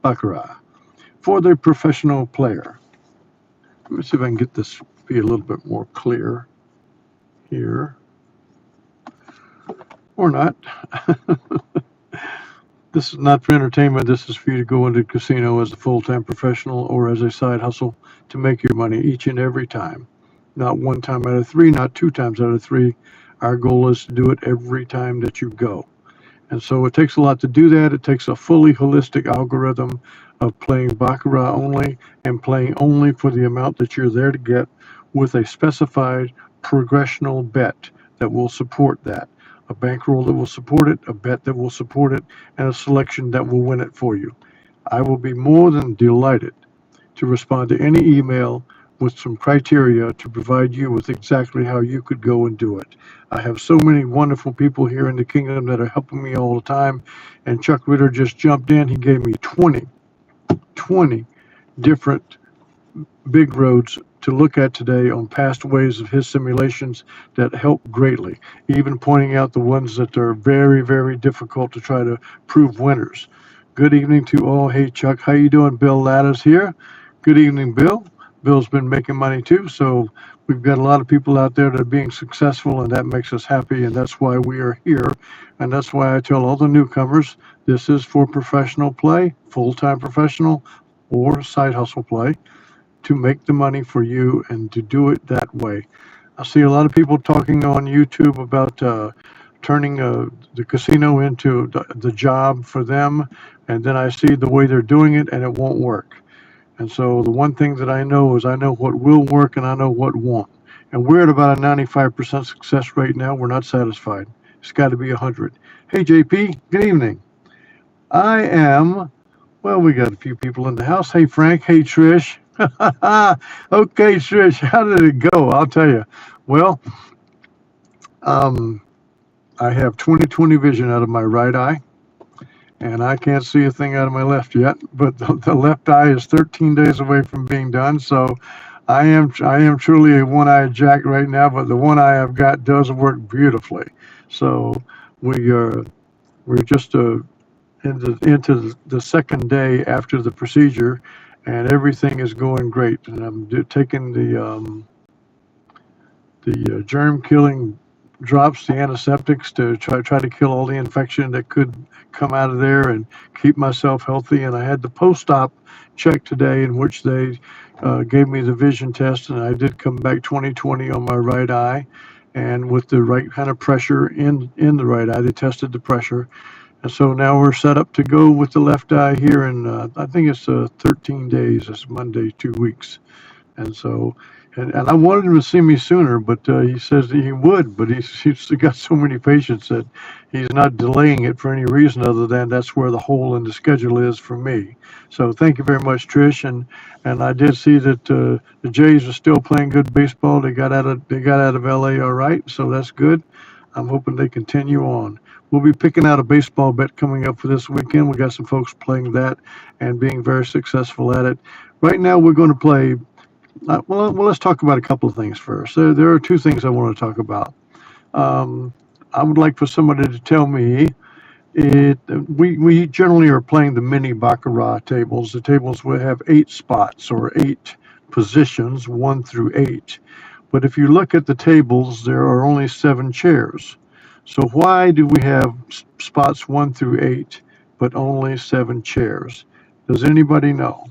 baccarat for the professional player. Let me see if I can get this to be a little bit more clear here, or not. This is not for entertainment. This is for you to go into the casino as a full-time professional or as a side hustle to make your money each and every time. Not one time out of three, not two times out of three. Our goal is to do it every time that you go. And so it takes a lot to do that. It takes a fully holistic algorithm of playing baccarat only and playing only for the amount that you're there to get with a specified progressional bet that will support that. A bankroll that will support it, a bet that will support it, and a selection that will win it for you. I will be more than delighted to respond to any email with some criteria to provide you with exactly how you could go and do it. I have so many wonderful people here in the kingdom that are helping me all the time. And Chuck Ritter just jumped in. He gave me 20 different big roads to look at today on past ways of his simulations that help greatly, even pointing out the ones that are very, very difficult to try to prove winners. Good evening to all. Hey, Chuck, how you doing? Bill Ladders here. Good evening, Bill. Bill's been making money too, so we've got a lot of people out there that are being successful, and that makes us happy, and that's why we are here. And that's why I tell all the newcomers, this is for professional play, full-time professional, or side hustle play, to make the money for you and to do it that way. I see a lot of people talking on YouTube about turning the casino into the job for them, and then I see the way they're doing it, and it won't work. And so the one thing that I know is I know what will work and I know what won't. And we're at about a 95% success rate now. We're not satisfied. It's got to be 100. Hey, JP, good evening. I am, well, we got a few people in the house. Hey, Frank. Hey, Trish. Okay, Trish, how did it go? I'll tell you. Well, I have 20/20 vision out of my right eye, and I can't see a thing out of my left yet. But the left eye is 13 days away from being done. So I am truly a one-eyed jack right now. But the one eye I've got does work beautifully. So we're just into the second day after the procedure, and everything is going great. And I'm taking the germ-killing drops, the antiseptics, to try to kill all the infection that could come out of there and keep myself healthy. And I had the post-op check today, in which they gave me the vision test, and I did come back 20/20 on my right eye, and with the right kind of pressure in the right eye. They tested the pressure. And so now we're set up to go with the left eye here in, I think it's 13 days. It's Monday, 2 weeks. And so, and I wanted him to see me sooner, but he says that he would, but he's got so many patients that he's not delaying it for any reason other than that's where the hole in the schedule is for me. So thank you very much, Trish. And I did see that the Jays are still playing good baseball. They got out of LA all right, so that's good. I'm hoping they continue on. We'll be picking out a baseball bet coming up for this weekend. We got some folks playing that and being very successful at it. Right now, we're going to play. Well, let's talk about a couple of things first. There are two things I want to talk about. I would like for somebody to tell me. We generally are playing the mini baccarat tables. The tables will have 8 spots or 8 positions, 1 through 8. But if you look at the tables, there are only 7 chairs. So why do we have spots 1 through 8, but only 7 chairs? Does anybody know?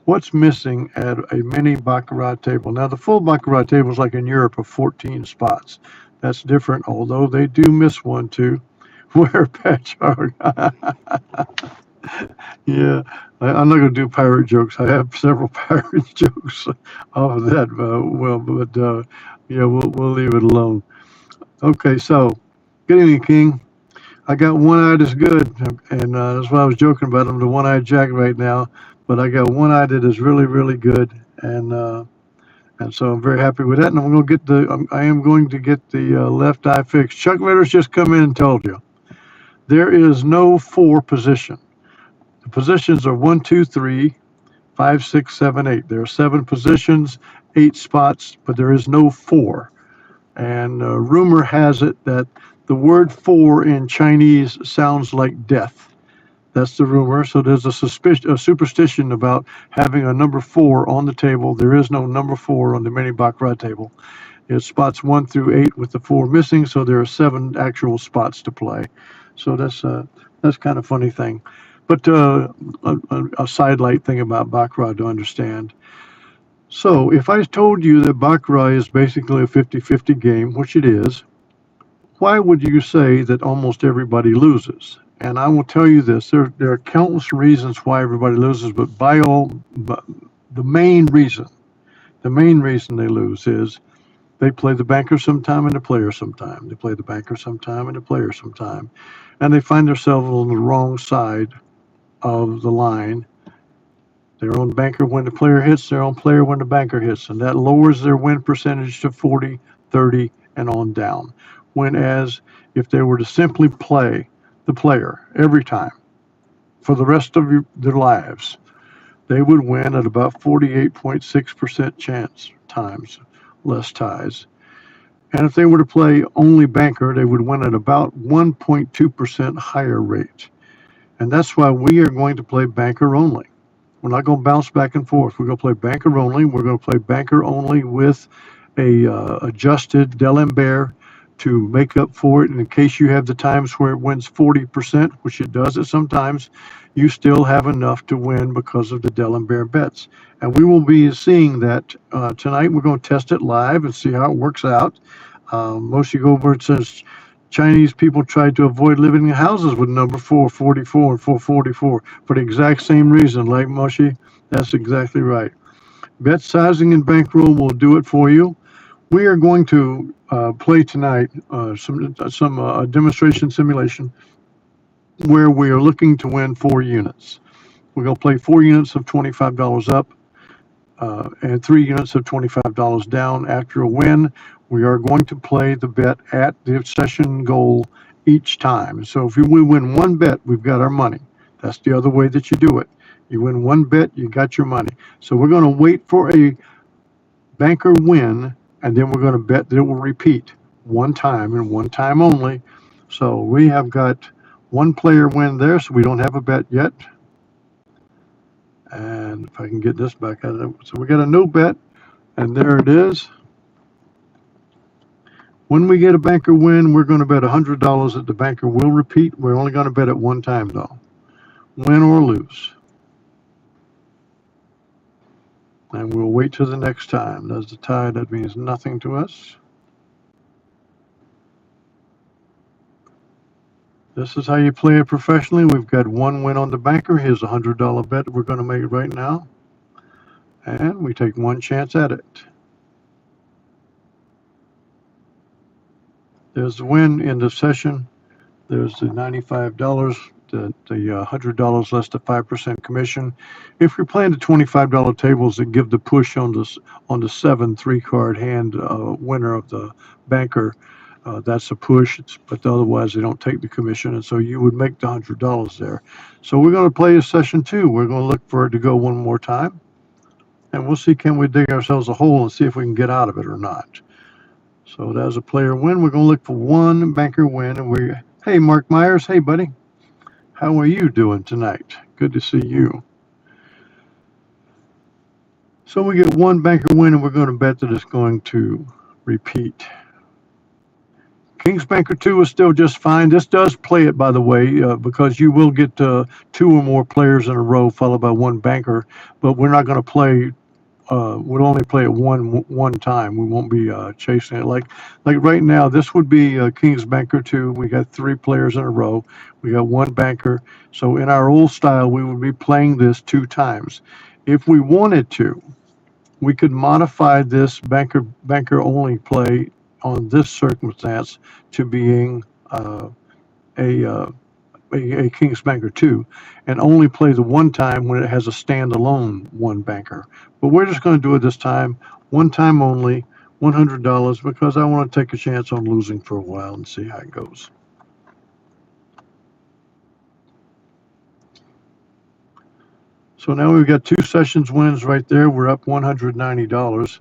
What's missing at a mini baccarat table? Now, the full baccarat tables, like in Europe, are 14 spots. That's different, although they do miss one too. Where Patchard? Yeah, I'm not going to do pirate jokes. I have several pirate jokes off of that. But yeah, we'll leave it alone. Okay, so good evening, King. I got one eye that's good, and that's why I was joking about I'm the one-eyed jack right now. But I got one eye that is really, really good, and so I'm very happy with that. And I am going to get the left eye fixed. Chuck Ritter's just come in and told you there is no 4 position. The positions are 1, 2, 3, 5, 6, 7, 8. There are 7 positions, 8 spots, but there is no 4. And rumor has it that the word 4 in Chinese sounds like death. That's the rumor. So there's a superstition about having a number four on the table. There is no number four on the mini baccarat table. It's spots 1 through 8 with the four missing, so there are 7 actual spots to play. So that's kind of funny thing. But a sidelight thing about baccarat to understand. So if I told you that baccarat is basically a 50-50 game, which it is, why would you say that almost everybody loses? And I will tell you this: there are countless reasons why everybody loses, but the main reason, the main reason they lose is they play the banker sometime and the player sometime. They play the banker sometime and the player sometime. And they find themselves on the wrong side of the line. Their own banker when the player hits, their own player when the banker hits. And that lowers their win percentage to 40, 30, and on down. Whereas if they were to simply play the player every time for the rest of their lives, they would win at about 48.6% chance times, less ties. And if they were to play only banker, they would win at about 1.2% higher rate. And that's why we are going to play banker only. We're not going to bounce back and forth. We're going to play banker only. We're going to play banker only with a adjusted D'Alembert to make up for it. And in case you have the times where it wins 40%, which it does at sometimes, you still have enough to win because of the D'Alembert bets. And we will be seeing that tonight. We're going to test it live and see how it works out. Moshe Goldberg says Chinese people tried to avoid living in houses with number 444 and 444 for the exact same reason, like Moshe. That's exactly right. Bet sizing and bankroll will do it for you. We are going to play tonight some demonstration simulation where we are looking to win 4 units. We're going to play 4 units of $25 up and 3 units of $25 down. After a win, we are going to play the bet at the session goal each time. So if we win 1 bet, we've got our money. That's the other way that you do it. You win 1 bet, you got your money. So we're going to wait for a banker win, and then we're going to bet that it will repeat 1 time and 1 time only. So we have got 1 player win there, so we don't have a bet yet. And if I can get this back out of it. So we got a no bet, and there it is. When we get a banker win, we're going to bet $100 that the banker will repeat. We're only going to bet it 1 time, though. Win or lose. And we'll wait till the next time. There's the tie. That means nothing to us. This is how you play it professionally. We've got 1 win on the banker. Here's a $100 bet we're going to make right now. And we take 1 chance at it. There's the win in the session. There's the $95, the $100 less the 5% commission. If you're playing the $25 tables that give the push on the 7 3-card hand winner of the banker, that's a push. But otherwise, they don't take the commission, and so you would make the $100 there. So we're going to play a session 2. We're going to look for it to go 1 more time, and we'll see can we dig ourselves a hole and see if we can get out of it or not. So that's a player win. We're going to look for 1 banker win. And hey, Mark Myers. Hey, buddy. How are you doing tonight? Good to see you. So we get 1 banker win, and we're going to bet that it's going to repeat. King's Banker 2 is still just fine. This does play it, by the way, because you will get 2 or more players in a row followed by 1 banker. But we're not going to play. We'll only play it one time. We won't be chasing it. Like right now, this would be King's Banker 2. We got 3 players in a row. We got 1 banker. So in our old style, we would be playing this 2 times. If we wanted to, we could modify this banker only play on this circumstance to being a King's Banker 2 and only play the 1 time when it has a standalone 1 banker. But we're just going to do it this time, 1 time only, $100, because I want to take a chance on losing for a while and see how it goes. So now we've got 2 sessions wins right there. We're up $190.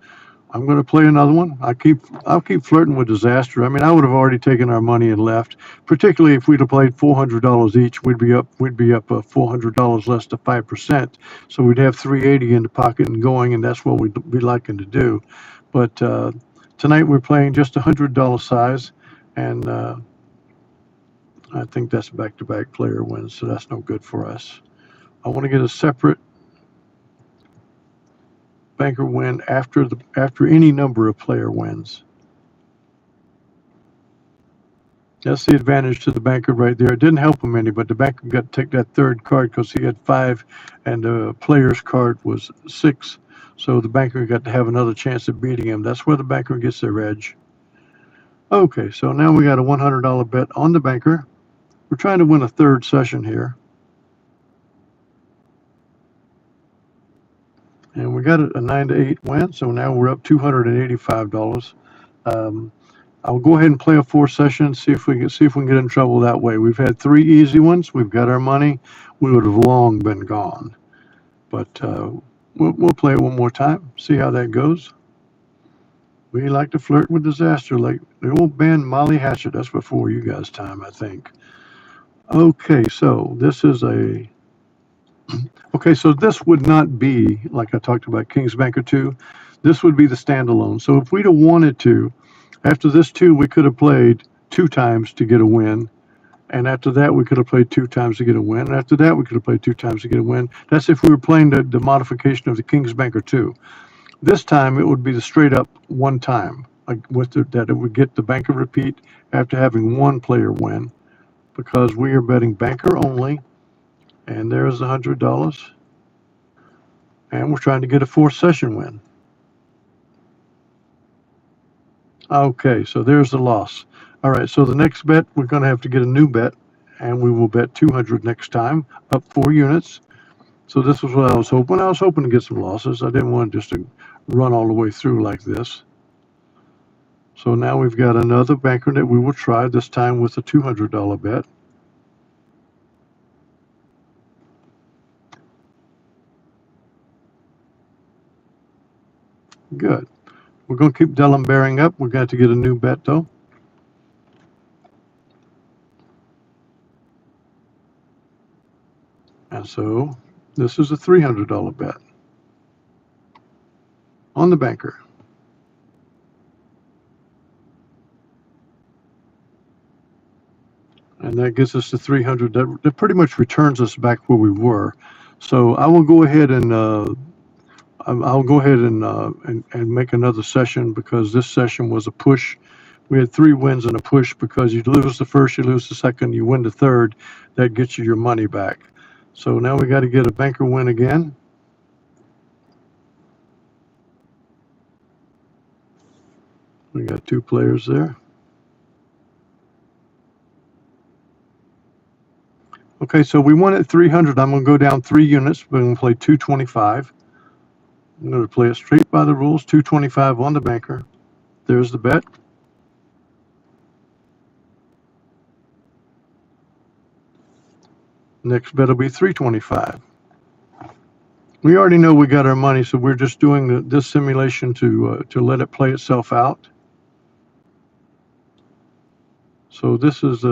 I'm going to play another one. I'll keep flirting with disaster. I mean, I would have already taken our money and left. Particularly if we'd have played $400 each, we'd be up $400 less to 5%. So we'd have 380 in the pocket and going, and that's what we'd be liking to do. But tonight we're playing just $100 size, and I think that's back-to-back player wins, so that's no good for us. I want to get a separate banker win after any number of player wins. That's the advantage to the banker right there. It didn't help him any, but the banker got to take that third card because he had 5 and the player's card was 6. So the banker got to have another chance of beating him. That's where the banker gets their edge. Okay, so now we got a $100 bet on the banker. We're trying to win a third session here. And we got a 9 to 8 win, so now we're up $285. I'll go ahead and play a 4 session, see if we can get in trouble that way. We've had 3 easy ones. We've got our money. We would have long been gone, but we'll play it one more time, see how that goes. We like to flirt with disaster, like the old band Molly Hatchet. That's before you guys' time, I think. Okay, so this is a. Okay, so this would not be like I talked about King's Banker 2. This would be the standalone. So if we'd have wanted to, after this 2, we could have played 2 times to get a win. And after that, we could have played 2 times to get a win. And after that, we could have played 2 times to get a win. That's if we were playing the modification of the King's Banker 2. This time, it would be the straight up one time, like that it would get the banker repeat after having 1 player win, because we are betting banker only. And there's the $100. And we're trying to get a 4th session win. Okay, so there's the loss. All right, so the next bet, we're going to have to get a new bet, and we will bet 200 next time, up 4 units. So this was what I was hoping. I was hoping to get some losses. I didn't want just to run all the way through like this. So now we've got another banker that we will try, this time with a $200 bet. Good. We're going to keep Dellenbearing up. We've got to get a new bet, though. And so this is a $300 bet on the banker. And that gets us to 300. That pretty much returns us back where we were. So I will go ahead and I'll go ahead and make another session, because this session was a push. We had 3 wins and a push, because you lose the first, you lose the second, you win the third. That gets you your money back. So now we got to get a banker win again. We got 2 players there. Okay, so we won at 300. I'm going to go down 3 units. We're going to play 225. I'm going to play it straight by the rules. 225 on the banker. There's the bet. Next bet will be 325. We already know we got our money, so we're just doing this simulation to let it play itself out. So this is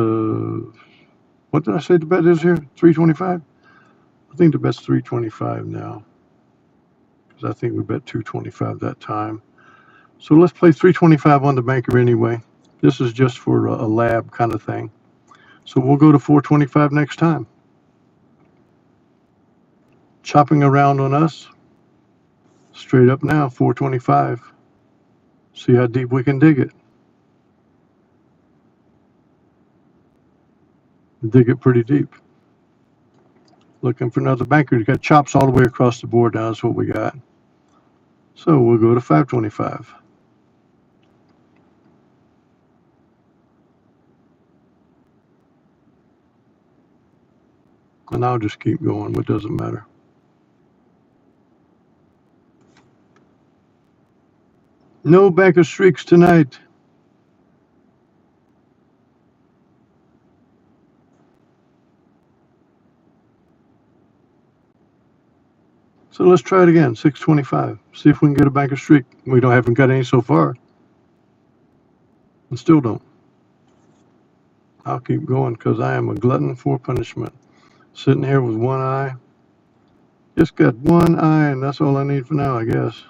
what did I say the bet is here? 325? I think the bet's 325 now, because I think we bet 225 that time. So let's play 325 on the banker anyway. This is just for a lab kind of thing. So we'll go to 425 next time. Chopping around on us. Straight up now, 425. See how deep we can dig it. Dig it pretty deep. Looking for another banker. You got chops all the way across the board now. That's what we got. So we'll go to 525. And I'll just keep going. It doesn't matter. No banker streaks tonight. So let's try it again, 625. See if we can get a banker streak. We haven't got any so far. And still don't. I'll keep going because I am a glutton for punishment. Sitting here with one eye. Just got one eye, and that's all I need for now, I guess.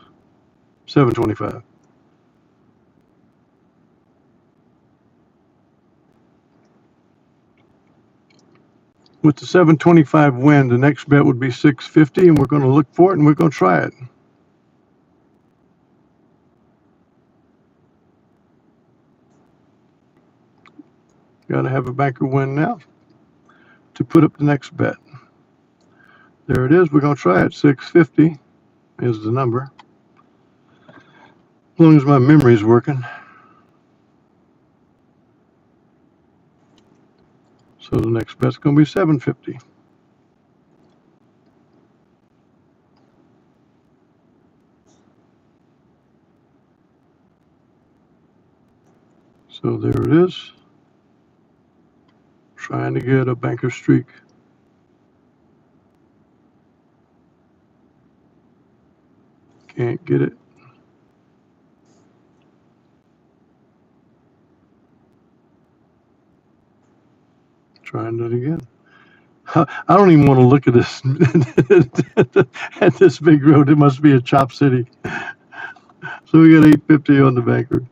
725. With the 725 win, the next bet would be 650, and we're going to look for it, and we're going to try it. Got to have a banker win now to put up the next bet. There it is. We're going to try it. 650 is the number. As long as my memory is working. So the next bet's going to be 750. So there it is. Trying to get a banker streak. Can't get it. Trying it again. I don't even want to look at this at this big road. It must be a chop city. So we got 850 on the banker.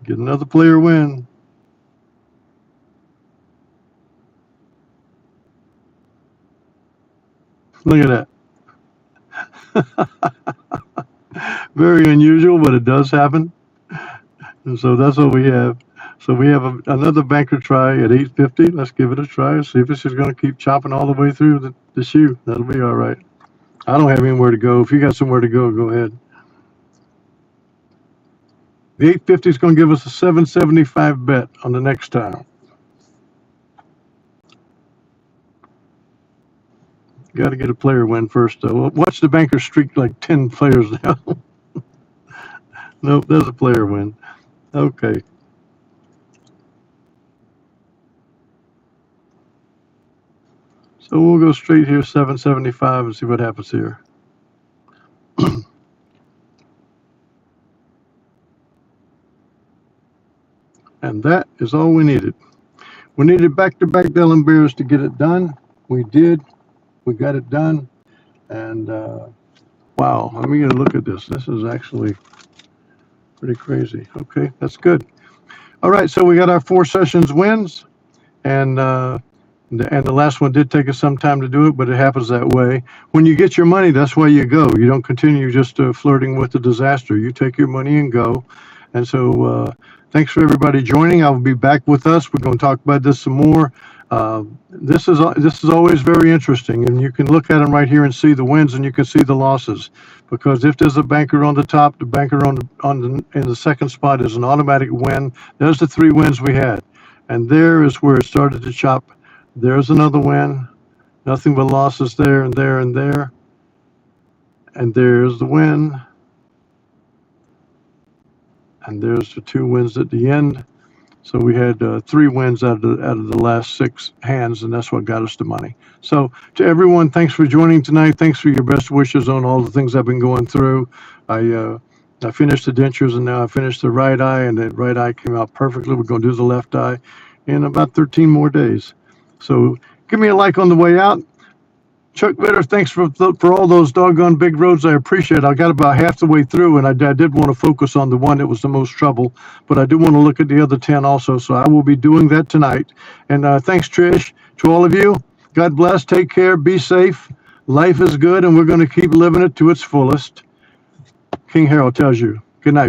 Get another player win. Look at that. Very unusual, but it does happen. And so that's what we have. So we have another banker try at 850. Let's give it a try. See if it's just going to keep chopping all the way through the shoe. That'll be all right. I don't have anywhere to go. If you got somewhere to go, go ahead. The 850 is going to give us a 775 bet on the next time. Got to get a player win first, though. Watch the banker streak like 10 players now. Nope, there's a player win. Okay. So we'll go straight here, 775, and see what happens here. And that is all we needed. We needed back-to-back Dellen Bears to get it done. We did. We got it done. And wow, let me get a look at this. This is actually pretty crazy. Okay, that's good. All right, so we got our 4 sessions wins, and the last one did take us some time to do it, but it happens that way. When you get your money, that's why you go. You don't continue just flirting with the disaster. You take your money and go. And so thanks for everybody joining. I'll be back with us. We're going to talk about this some more. This is always very interesting, and you can look at them right here and see the wins, and you can see the losses. Because if there's a banker on the top, the banker in the second spot is an automatic win. There's the 3 wins we had, and there is where it started to chop. There's another win. Nothing but losses there and there and there. And there's the win. And there's the 2 wins at the end. So we had 3 wins out of the last 6 hands, and that's what got us the money. So to everyone, thanks for joining tonight. Thanks for your best wishes on all the things I've been going through. I finished the dentures, and now I finished the right eye, and the right eye came out perfectly. We're going to do the left eye in about 13 more days. So give me a like on the way out. Chuck Bitter, thanks for all those doggone big roads. I appreciate it. I got about half the way through, and I did want to focus on the one that was the most trouble, but I do want to look at the other 10 also, so I will be doing that tonight. And thanks, Trish, to all of you. God bless. Take care. Be safe. Life is good, and we're going to keep living it to its fullest. King Harold tells you. Good night.